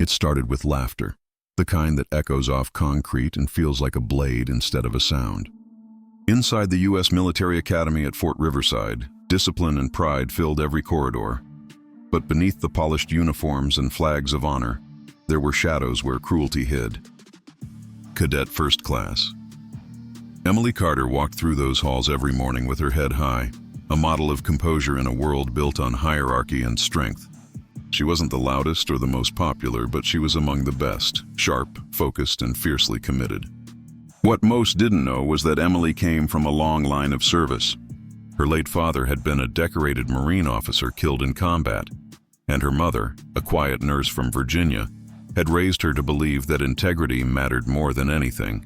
It started with laughter, the kind that echoes off concrete and feels like a blade instead of a sound. Inside the U.S. Military Academy at Fort Riverside, discipline and pride filled every corridor. But beneath the polished uniforms and flags of honor, there were shadows where cruelty hid. Cadet First Class. Emily Carter walked through those halls every morning with her head high, a model of composure in a world built on hierarchy and strength. She wasn't the loudest or the most popular, but she was among the best, sharp, focused, and fiercely committed. What most didn't know was that Emily came from a long line of service. Her late father had been a decorated Marine officer killed in combat, and her mother, a quiet nurse from Virginia, had raised her to believe that integrity mattered more than anything.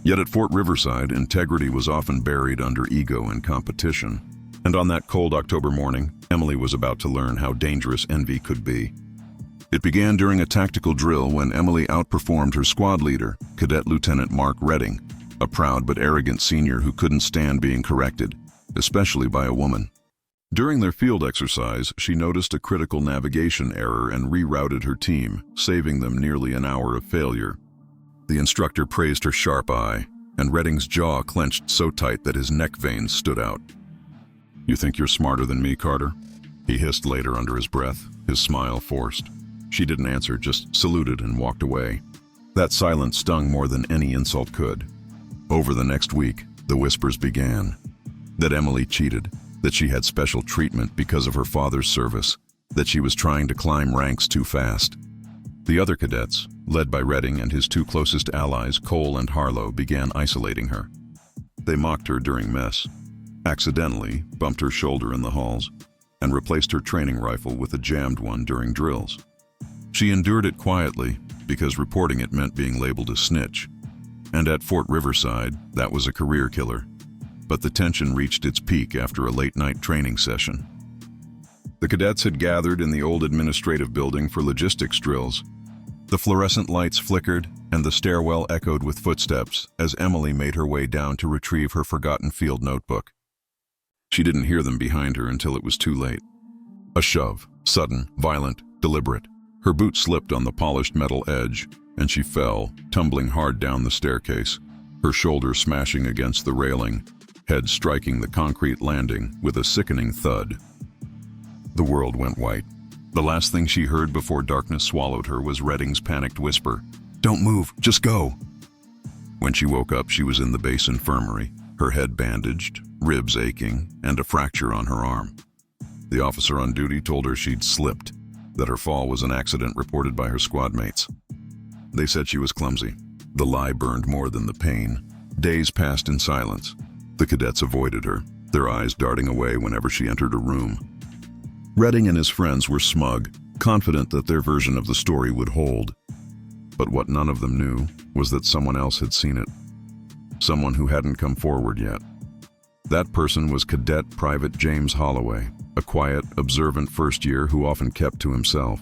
Yet at Fort Riverside, integrity was often buried under ego and competition. And on that cold October morning, Emily was about to learn how dangerous envy could be. It began during a tactical drill when Emily outperformed her squad leader, Cadet Lieutenant Mark Redding, a proud but arrogant senior who couldn't stand being corrected, especially by a woman. During their field exercise, she noticed a critical navigation error and rerouted her team, saving them nearly an hour of failure. The instructor praised her sharp eye, and Redding's jaw clenched so tight that his neck veins stood out. "You think you're smarter than me, Carter?" he hissed later under his breath, his smile forced. She didn't answer, just saluted and walked away. That silence stung more than any insult could. Over the next week, the whispers began. That Emily cheated, that she had special treatment because of her father's service, that she was trying to climb ranks too fast. The other cadets, led by Redding and his two closest allies, Cole and Harlow, began isolating her. They mocked her during mess, accidentally bumped her shoulder in the halls, and replaced her training rifle with a jammed one during drills. She endured it quietly because reporting it meant being labeled a snitch. And at Fort Riverside, that was a career killer. But the tension reached its peak after a late-night training session. The cadets had gathered in the old administrative building for logistics drills. The fluorescent lights flickered, and the stairwell echoed with footsteps as Emily made her way down to retrieve her forgotten field notebook. She didn't hear them behind her until it was too late. A shove, sudden, violent, deliberate. Her boot slipped on the polished metal edge, and she fell, tumbling hard down the staircase, her shoulder smashing against the railing, head striking the concrete landing with a sickening thud. The world went white. The last thing she heard before darkness swallowed her was Redding's panicked whisper, "Don't move, just go." When she woke up, she was in the base infirmary, her head bandaged, ribs aching, and a fracture on her arm. The officer on duty told her she'd slipped, that her fall was an accident reported by her squad mates. They said she was clumsy. The lie burned more than the pain. Days passed in silence. The cadets avoided her, their eyes darting away whenever she entered a room. Redding and his friends were smug, confident that their version of the story would hold. But what none of them knew was that someone else had seen it. Someone who hadn't come forward yet. That person was Cadet Private James Holloway, a quiet, observant first year who often kept to himself.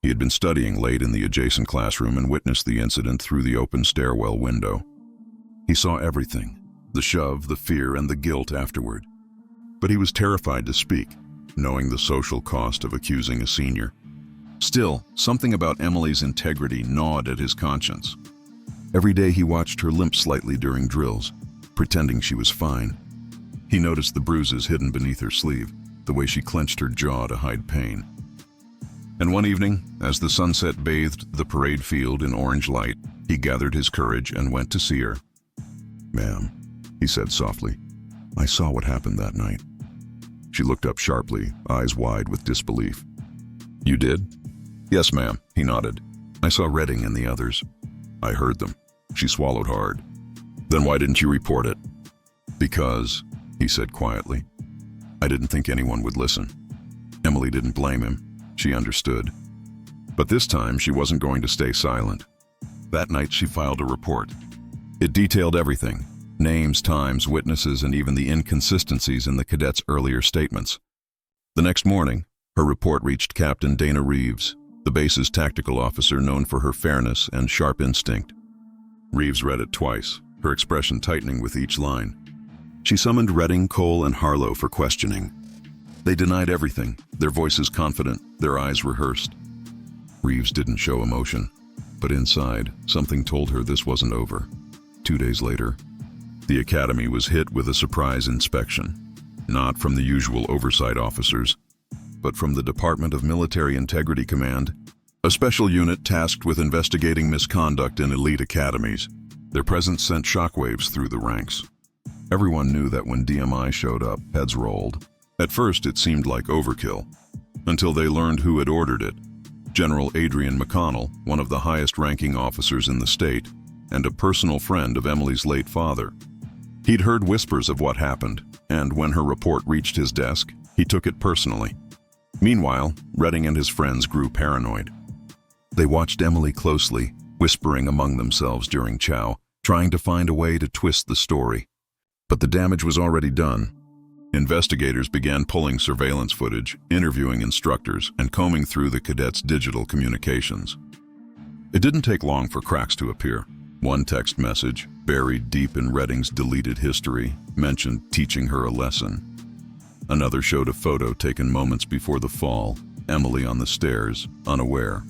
He had been studying late in the adjacent classroom and witnessed the incident through the open stairwell window. He saw everything, the shove, the fear, and the guilt afterward. But he was terrified to speak, knowing the social cost of accusing a senior. Still, something about Emily's integrity gnawed at his conscience. Every day he watched her limp slightly during drills, pretending she was fine. He noticed the bruises hidden beneath her sleeve, the way she clenched her jaw to hide pain. And one evening, as the sunset bathed the parade field in orange light, he gathered his courage and went to see her. "Ma'am," he said softly, "I saw what happened that night." She looked up sharply, eyes wide with disbelief. "You did?" "Yes, ma'am," he nodded. "I saw Redding and the others. I heard them." She swallowed hard. "Then why didn't you report it?" "Because," he said quietly, "I didn't think anyone would listen." Emily didn't blame him. She understood. But this time, she wasn't going to stay silent. That night, she filed a report. It detailed everything: names, times, witnesses, and even the inconsistencies in the cadets' earlier statements. The next morning, her report reached Captain Dana Reeves, the base's tactical officer known for her fairness and sharp instinct. Reeves read it twice, her expression tightening with each line. She summoned Redding, Cole, and Harlow for questioning. They denied everything, their voices confident, their eyes rehearsed. Reeves didn't show emotion, but inside, something told her this wasn't over. 2 days later, the academy was hit with a surprise inspection, not from the usual oversight officers, but from the Department of Military Integrity Command, a special unit tasked with investigating misconduct in elite academies. Their presence sent shockwaves through the ranks. Everyone knew that when DMI showed up, heads rolled. At first, it seemed like overkill, until they learned who had ordered it. General Adrian McConnell, one of the highest-ranking officers in the state, and a personal friend of Emily's late father. He'd heard whispers of what happened, and when her report reached his desk, he took it personally. Meanwhile, Redding and his friends grew paranoid. They watched Emily closely, whispering among themselves during chow, trying to find a way to twist the story. But the damage was already done. Investigators began pulling surveillance footage, interviewing instructors, and combing through the cadets' digital communications. It didn't take long for cracks to appear. One text message, buried deep in Redding's deleted history, mentioned teaching her a lesson. Another showed a photo taken moments before the fall, Emily on the stairs, unaware.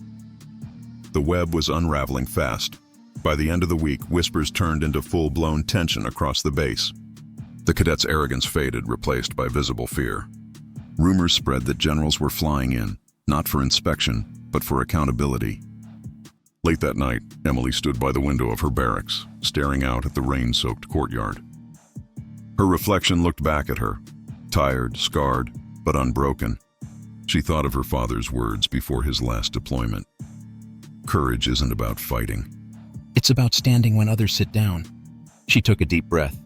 The web was unraveling fast. By the end of the week, whispers turned into full-blown tension across the base. The cadets' arrogance faded, replaced by visible fear. Rumors spread that generals were flying in, not for inspection, but for accountability. Late that night, Emily stood by the window of her barracks, staring out at the rain-soaked courtyard. Her reflection looked back at her, tired, scarred, but unbroken. She thought of her father's words before his last deployment. Courage isn't about fighting. It's about standing when others sit down. She took a deep breath.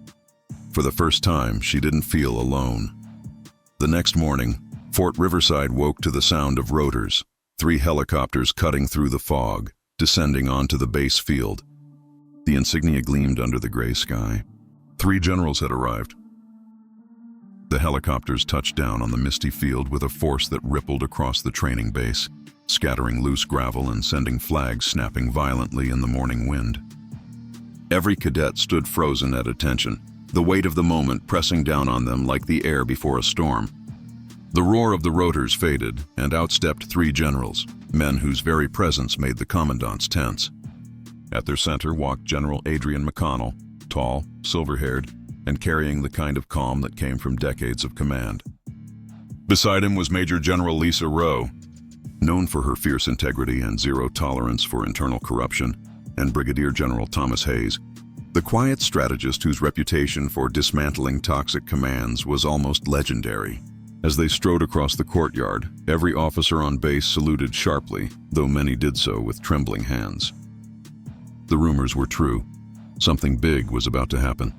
For the first time, she didn't feel alone. The next morning, Fort Riverside woke to the sound of rotors, 3 helicopters cutting through the fog, descending onto the base field. The insignia gleamed under the gray sky. 3 generals had arrived. The helicopters touched down on the misty field with a force that rippled across the training base, scattering loose gravel and sending flags snapping violently in the morning wind. Every cadet stood frozen at attention, the weight of the moment pressing down on them like the air before a storm. The roar of the rotors faded, and outstepped 3 generals, men whose very presence made the commandants tense. At their center walked General Adrian McConnell, tall, silver-haired, and carrying the kind of calm that came from decades of command. Beside him was Major General Lisa Rowe, known for her fierce integrity and zero tolerance for internal corruption, and Brigadier General Thomas Hayes, the quiet strategist whose reputation for dismantling toxic commands was almost legendary. As they strode across the courtyard, every officer on base saluted sharply, though many did so with trembling hands. The rumors were true. Something big was about to happen.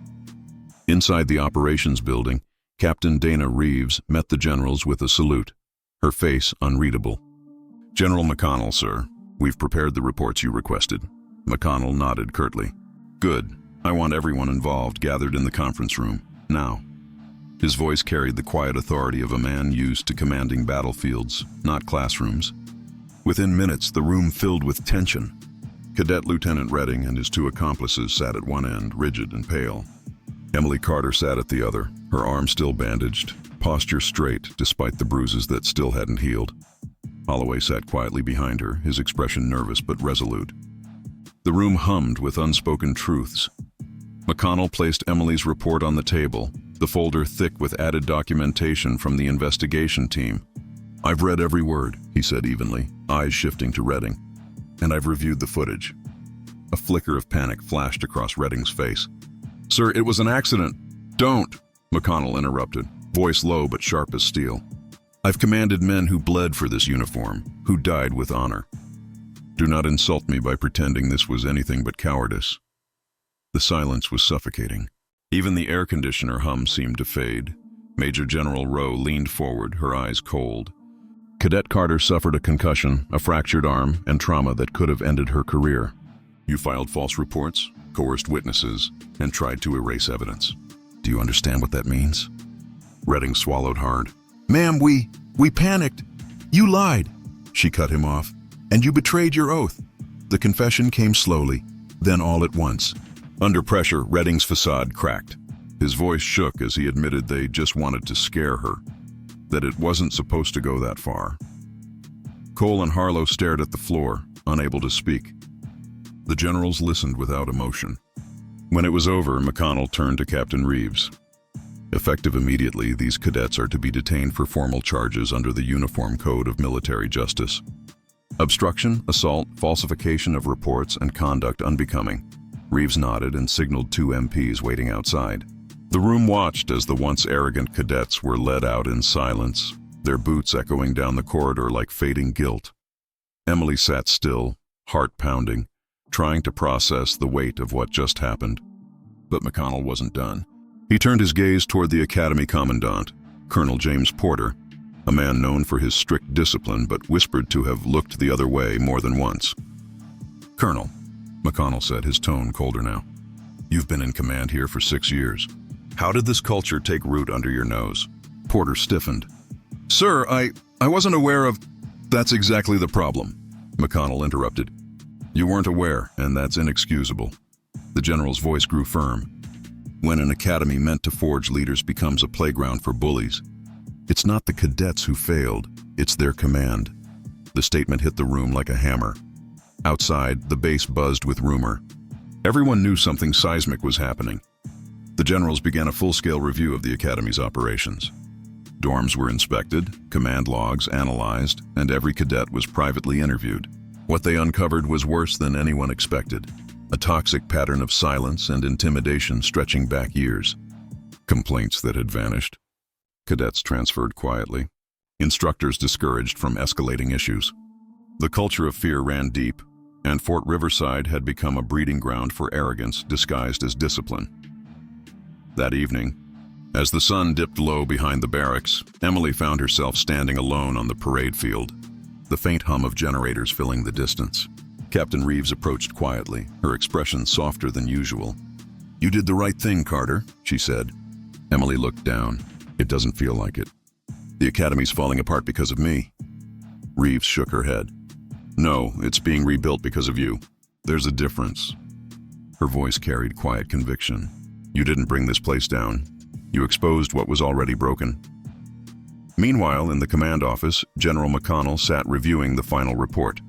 Inside the operations building, Captain Dana Reeves met the generals with a salute, her face unreadable. "General McConnell, sir, we've prepared the reports you requested." McConnell nodded curtly. "Good. I want everyone involved gathered in the conference room, now." His voice carried the quiet authority of a man used to commanding battlefields, not classrooms. Within minutes, the room filled with tension. Cadet Lieutenant Redding and his 2 accomplices sat at one end, rigid and pale. Emily Carter sat at the other, her arm still bandaged, posture straight despite the bruises that still hadn't healed. Holloway sat quietly behind her, his expression nervous but resolute. The room hummed with unspoken truths. McConnell placed Emily's report on the table, the folder thick with added documentation from the investigation team. "I've read every word," he said evenly, eyes shifting to Redding. "And I've reviewed the footage." A flicker of panic flashed across Redding's face. "Sir, it was an accident." "Don't," McConnell interrupted, voice low but sharp as steel. "I've commanded men who bled for this uniform, who died with honor. Do not insult me by pretending this was anything but cowardice." The silence was suffocating. Even the air conditioner hum seemed to fade. Major General Rowe leaned forward, her eyes cold. Cadet Carter suffered a concussion, a fractured arm, and trauma that could have ended her career. "You filed false reports, coerced witnesses, and tried to erase evidence. Do you understand what that means?" Redding swallowed hard. "Ma'am, we panicked. You lied." She cut him off. "And you betrayed your oath." The confession came slowly, then all at once. Under pressure, Redding's facade cracked. His voice shook as he admitted they just wanted to scare her, that it wasn't supposed to go that far. Cole and Harlow stared at the floor, unable to speak. The generals listened without emotion. When it was over, McConnell turned to Captain Reeves. Effective immediately, these cadets are to be detained for formal charges under the Uniform Code of Military Justice. Obstruction, assault, falsification of reports, and conduct unbecoming. Reeves nodded and signaled two MPs waiting outside. The room watched as the once arrogant cadets were led out in silence, their boots echoing down the corridor like fading guilt. Emily sat still, heart pounding, trying to process the weight of what just happened. But McConnell wasn't done. He turned his gaze toward the Academy Commandant, Colonel James Porter, a man known for his strict discipline but whispered to have looked the other way more than once. "Colonel," McConnell said, his tone colder now, "you've been in command here for 6 years. How did this culture take root under your nose?" Porter stiffened. "Sir, I wasn't aware of—" "That's exactly the problem," McConnell interrupted. "You weren't aware, and that's inexcusable." The general's voice grew firm. "When an academy meant to forge leaders becomes a playground for bullies, it's not the cadets who failed, it's their command." The statement hit the room like a hammer. Outside, the base buzzed with rumor. Everyone knew something seismic was happening. The generals began a full-scale review of the academy's operations. Dorms were inspected, command logs analyzed, and every cadet was privately interviewed. What they uncovered was worse than anyone expected. A toxic pattern of silence and intimidation stretching back years. Complaints that had vanished. Cadets transferred quietly. Instructors discouraged from escalating issues. The culture of fear ran deep, and Fort Riverside had become a breeding ground for arrogance disguised as discipline. That evening, as the sun dipped low behind the barracks, Emily found herself standing alone on the parade field, the faint hum of generators filling the distance. Captain Reeves approached quietly, her expression softer than usual. "You did the right thing, Carter," she said. Emily looked down. "It doesn't feel like it. The academy's falling apart because of me." Reeves shook her head. "No, it's being rebuilt because of you. There's a difference." Her voice carried quiet conviction. "You didn't bring this place down. You exposed what was already broken." Meanwhile, in the command office, General McConnell sat reviewing the final report.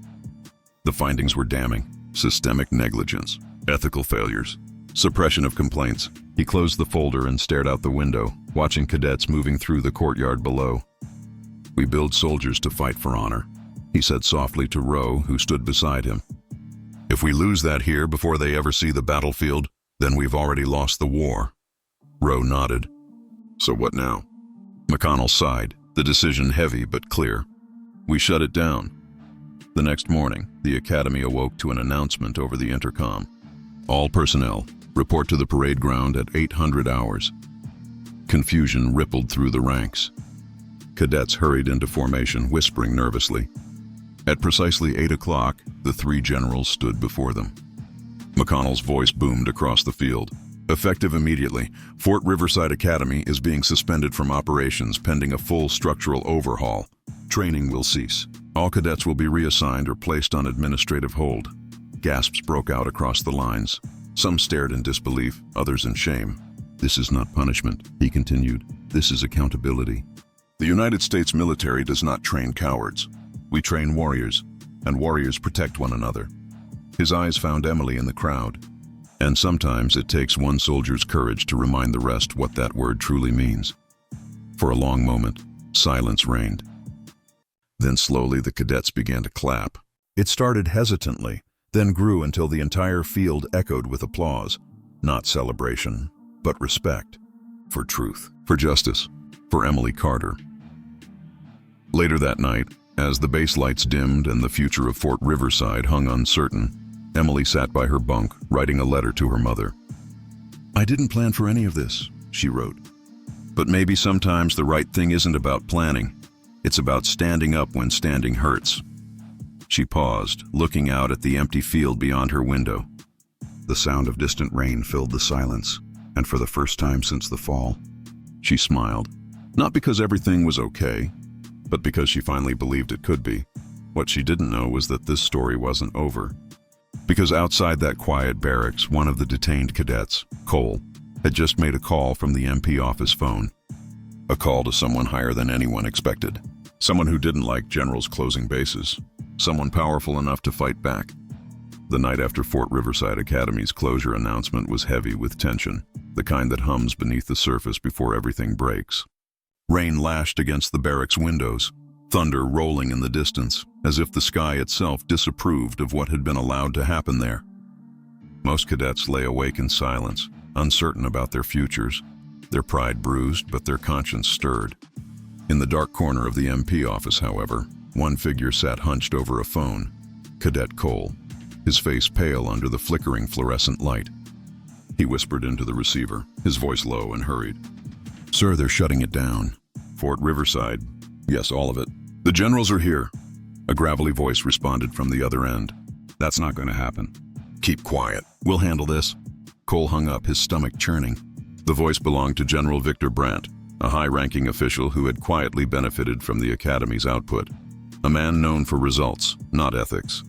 The findings were damning. Systemic negligence, ethical failures, suppression of complaints. He closed the folder and stared out the window, watching cadets moving through the courtyard below. "We build soldiers to fight for honor," he said softly to Rowe, who stood beside him. "If we lose that here before they ever see the battlefield, then we've already lost the war." Rowe nodded. "So what now?" McConnell sighed, the decision heavy but clear. "We shut it down." The next morning, the academy awoke to an announcement over the intercom. "All personnel, report to the parade ground at 800 hours. Confusion rippled through the ranks. Cadets hurried into formation, whispering nervously. At precisely 8 o'clock, the three generals stood before them. McConnell's voice boomed across the field. "Effective immediately, Fort Riverside Academy is being suspended from operations pending a full structural overhaul. Training will cease. All cadets will be reassigned or placed on administrative hold." Gasps broke out across the lines. Some stared in disbelief, others in shame. "This is not punishment," he continued. "This is accountability. The United States military does not train cowards. We train warriors, and warriors protect one another." His eyes found Emily in the crowd. And sometimes it takes one soldier's courage to remind the rest what that word truly means. For a long moment, silence reigned. Then slowly the cadets began to clap. It started hesitantly, then grew until the entire field echoed with applause. Not celebration, but respect. For truth, for justice, for Emily Carter. Later that night, as the base lights dimmed and the future of Fort Riverside hung uncertain, Emily sat by her bunk, writing a letter to her mother. "I didn't plan for any of this," she wrote. "But maybe sometimes the right thing isn't about planning. It's about standing up when standing hurts." She paused, looking out at the empty field beyond her window. The sound of distant rain filled the silence, and for the first time since the fall, she smiled. Not because everything was okay, but because she finally believed it could be. What she didn't know was that this story wasn't over. Because outside that quiet barracks, one of the detained cadets, Cole, had just made a call from the MP office phone. A call to someone higher than anyone expected. Someone who didn't like generals closing bases. Someone powerful enough to fight back. The night after Fort Riverside Academy's closure announcement was heavy with tension, the kind that hums beneath the surface before everything breaks. Rain lashed against the barracks windows, thunder rolling in the distance, as if the sky itself disapproved of what had been allowed to happen there. Most cadets lay awake in silence, uncertain about their futures, their pride bruised but their conscience stirred. In the dark corner of the MP office, however, one figure sat hunched over a phone, Cadet Cole, his face pale under the flickering fluorescent light. He whispered into the receiver, his voice low and hurried. "Sir, they're shutting it down. Fort Riverside. Yes, all of it. The generals are here." A gravelly voice responded from the other end. "That's not going to happen." "Keep quiet. We'll handle this." Cole hung up, his stomach churning. The voice belonged to General Victor Brandt, a high-ranking official who had quietly benefited from the Academy's output. A man known for results, not ethics.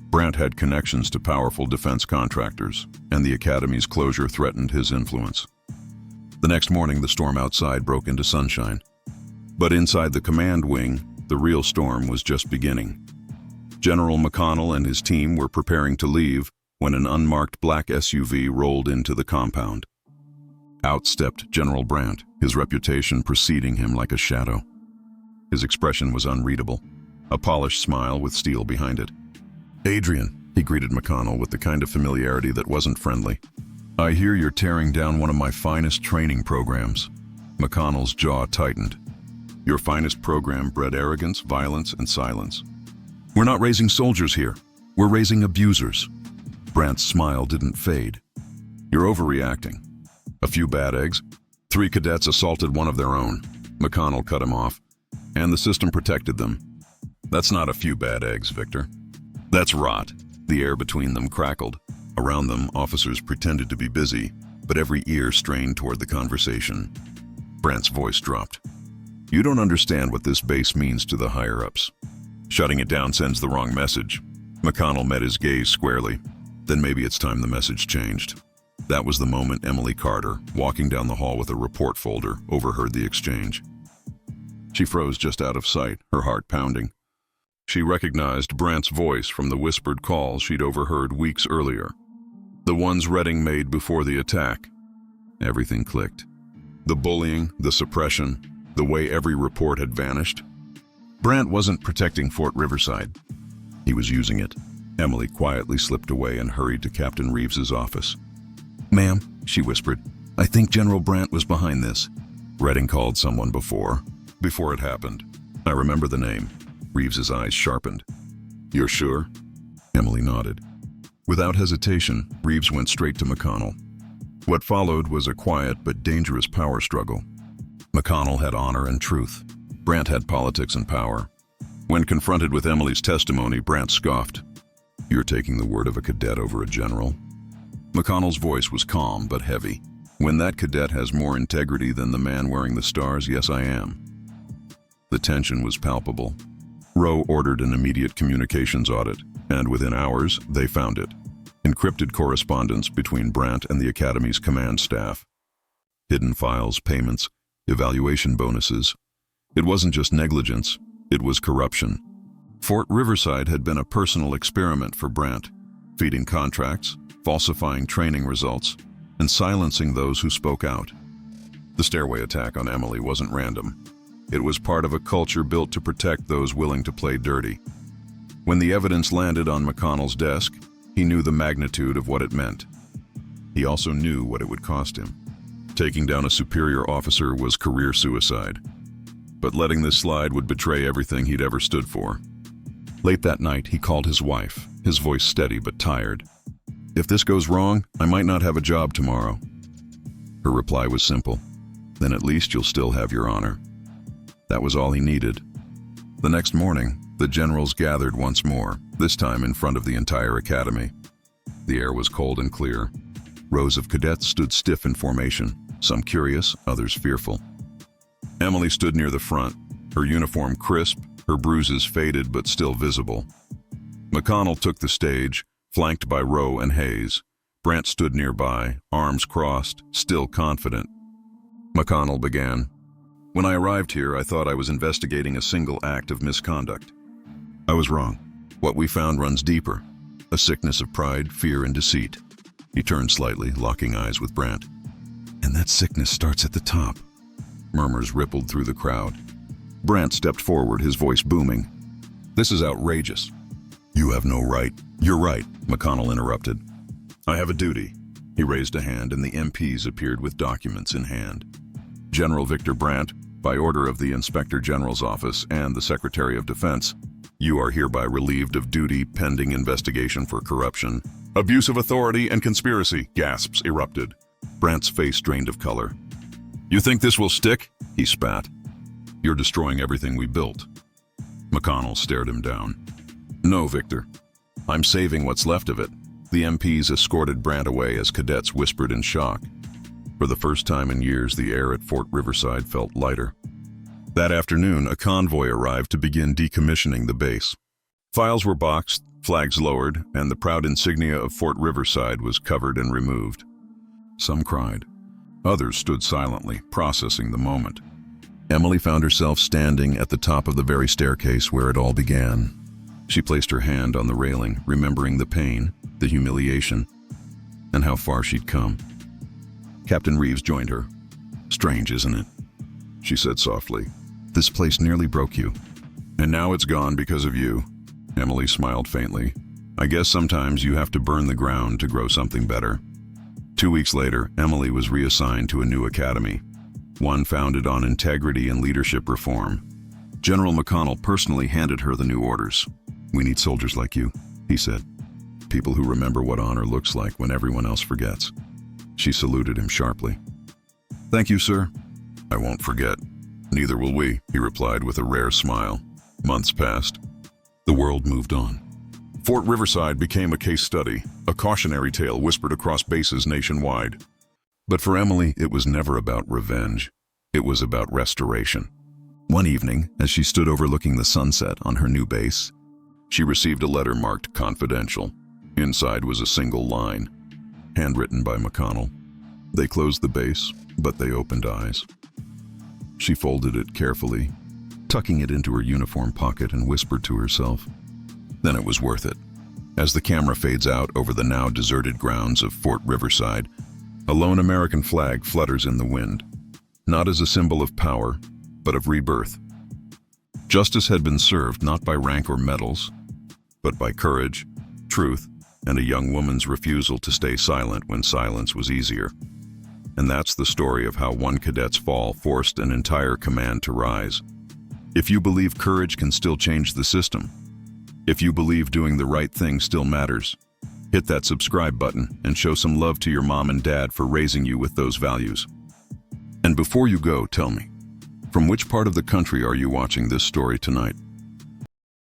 Brandt had connections to powerful defense contractors, and the Academy's closure threatened his influence. The next morning, the storm outside broke into sunshine. But inside the command wing, the real storm was just beginning. General McConnell and his team were preparing to leave when an unmarked black SUV rolled into the compound. Out stepped General Brandt, his reputation preceding him like a shadow. His expression was unreadable, a polished smile with steel behind it. "Adrian," he greeted McConnell with the kind of familiarity that wasn't friendly. "I hear you're tearing down one of my finest training programs." McConnell's jaw tightened. "Your finest program bred arrogance, violence, and silence." "We're not raising soldiers here. We're raising abusers." Brandt's smile didn't fade. "You're overreacting. A few bad eggs. 3 cadets assaulted one of their own." McConnell cut him off. "And the system protected them." "That's not a few bad eggs, Victor. That's rot." The air between them crackled. Around them, officers pretended to be busy, but every ear strained toward the conversation. Brandt's voice dropped. "You don't understand what this base means to the higher-ups. Shutting it down sends the wrong message." McConnell met his gaze squarely. "Then maybe it's time the message changed." That was the moment Emily Carter, walking down the hall with a report folder, overheard the exchange. She froze just out of sight, her heart pounding. She recognized Brandt's voice from the whispered calls she'd overheard weeks earlier. The ones Redding made before the attack. Everything clicked. The bullying, the suppression, the way every report had vanished. Brandt wasn't protecting Fort Riverside. He was using it. Emily quietly slipped away and hurried to Captain Reeves's office. "Ma'am," she whispered, "I think General Brandt was behind this." Redding called someone before it happened. "I remember the name." Reeves's eyes sharpened. "You're sure?" Emily nodded. Without hesitation, Reeves went straight to McConnell. What followed was a quiet but dangerous power struggle. McConnell had honor and truth. Brandt had politics and power. When confronted with Emily's testimony, Brandt scoffed. "You're taking the word of a cadet over a general?" McConnell's voice was calm but heavy. "When that cadet has more integrity than the man wearing the stars, yes, I am." The tension was palpable. Rowe ordered an immediate communications audit, and within hours, they found it. Encrypted correspondence between Brandt and the Academy's command staff. Hidden files, payments, evaluation bonuses. It wasn't just negligence, it was corruption. Fort Riverside had been a personal experiment for Brandt, feeding contracts, falsifying training results, and silencing those who spoke out. The stairway attack on Emily wasn't random. It was part of a culture built to protect those willing to play dirty. When the evidence landed on McConnell's desk, he knew the magnitude of what it meant. He also knew what it would cost him. Taking down a superior officer was career suicide. But letting this slide would betray everything he'd ever stood for. Late that night, he called his wife, his voice steady but tired. "If this goes wrong, I might not have a job tomorrow." Her reply was simple. "Then at least you'll still have your honor." That was all he needed. The next morning, the generals gathered once more, this time in front of the entire academy. The air was cold and clear. Rows of cadets stood stiff in formation, some curious, others fearful. Emily stood near the front, her uniform crisp, her bruises faded but still visible. McConnell took the stage, flanked by Rowe and Hayes. Brandt stood nearby, arms crossed, still confident. McConnell began. When I arrived here, I thought I was investigating a single act of misconduct. I was wrong. What we found runs deeper. A sickness of pride, fear, and deceit. He turned slightly, locking eyes with Brandt. And that sickness starts at the top. Murmurs rippled through the crowd. Brandt stepped forward, his voice booming. This is outrageous. You have no right. You're right, McConnell interrupted. I have a duty. He raised a hand and the MPs appeared with documents in hand. General Victor Brandt, by order of the Inspector General's office and the Secretary of Defense, you are hereby relieved of duty pending investigation for corruption, abuse of authority, and conspiracy, gasps erupted. Brandt's face drained of color. You think this will stick? He spat. You're destroying everything we built. McConnell stared him down. No, Victor. I'm saving what's left of it. The MPs escorted Brandt away as cadets whispered in shock. For the first time in years, the air at Fort Riverside felt lighter. That afternoon, a convoy arrived to begin decommissioning the base. Files were boxed, flags lowered, and the proud insignia of Fort Riverside was covered and removed. Some cried. Others stood silently, processing the moment. Emily found herself standing at the top of the very staircase where it all began. She placed her hand on the railing, remembering the pain, the humiliation, and how far she'd come. Captain Reeves joined her. Strange, isn't it? She said softly. This place nearly broke you. And now it's gone because of you. Emily smiled faintly. I guess sometimes you have to burn the ground to grow something better. 2 weeks later, Emily was reassigned to a new academy, one founded on integrity and leadership reform. General McConnell personally handed her the new orders. We need soldiers like you, he said. People who remember what honor looks like when everyone else forgets. She saluted him sharply. Thank you, sir. I won't forget. Neither will we, he replied with a rare smile. Months passed. The world moved on. Fort Riverside became a case study, a cautionary tale whispered across bases nationwide. But for Emily, it was never about revenge. It was about restoration. One evening, as she stood overlooking the sunset on her new base, she received a letter marked confidential. Inside was a single line, handwritten by McConnell. They closed the base, but they opened eyes. She folded it carefully, tucking it into her uniform pocket and whispered to herself. Then it was worth it. As the camera fades out over the now deserted grounds of Fort Riverside, a lone American flag flutters in the wind, not as a symbol of power, but of rebirth. Justice had been served not by rank or medals, but by courage, truth, and a young woman's refusal to stay silent when silence was easier. And that's the story of how one cadet's fall forced an entire command to rise. If you believe courage can still change the system, if you believe doing the right thing still matters, hit that subscribe button and show some love to your mom and dad for raising you with those values. And before you go, tell me, from which part of the country are you watching this story tonight?